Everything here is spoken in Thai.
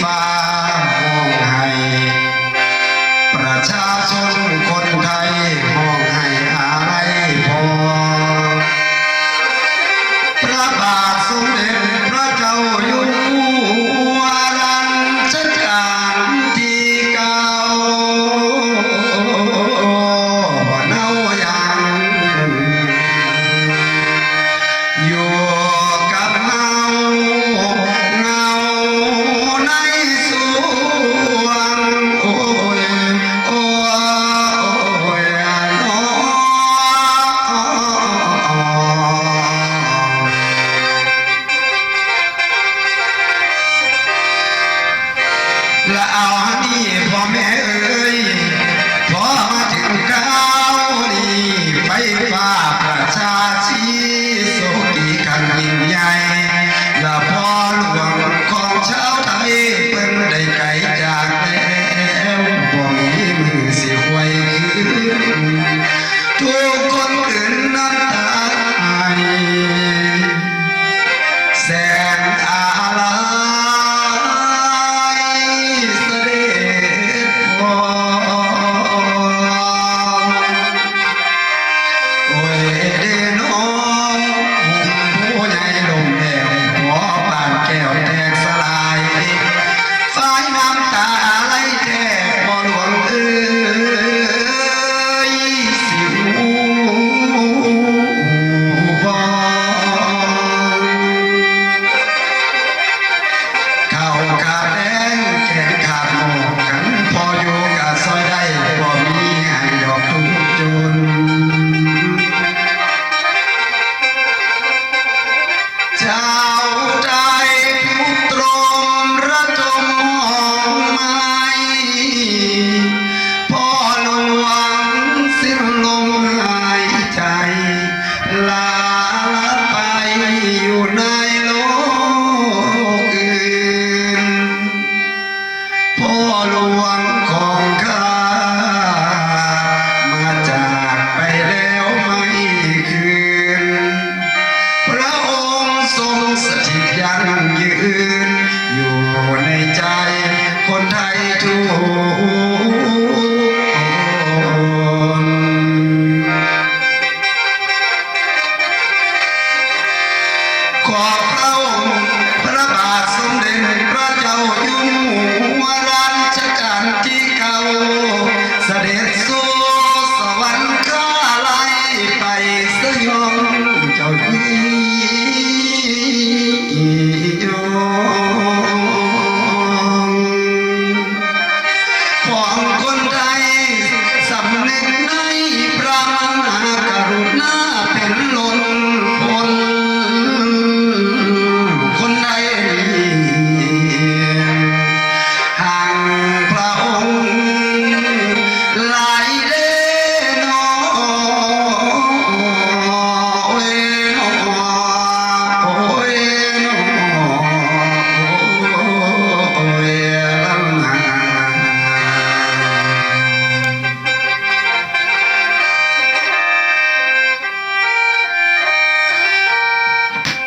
ฟ้ามองให้ประชาชนคนไทยมองให้อะไรพอพระบาทสมเด็จพระเจ้าอยู่หัวรัชกาลที่9เนายังอยู่กับเงาในสวงโอ้ยโอ้ยน้อและเอาฮันนี่พ่อแม่เอ๋ยพอมาถึงคราวนี้ไฟฟ้าประชาชีโศกีกันยิ่งใหญ่และพ่อหลวงของชาวไทยเพิ่นได้ไกลจากแล้วบ่มีมือสิควยคืนทุกคนคืนน้ำตาแสนอะไรเสด็จพ่อโอ้ยเด้น้องผู้ใหญ่ลมแผ่วหัวปานแก้วแตกสลายฝ่ายน้ำตาไหลแทบบ่หลวงเอ้ยสิหูบ่ข้าวขาดแดงแกงขาดหมกกันพออยู่กะซอยได้บ่มีให้ดอกทุกจนเจ้าใจทุกตรมระทมหอมไม้พ่อหลวงสิ้นลมหายใจลาไปอยู่ในโลกอื่นพ่อหลวงของข้ามาจากไปแล้วไม่คืนพระองค์ทรงสถิตยั่งยืนอยู่ในใจคนไทยทุกคนขอบพระ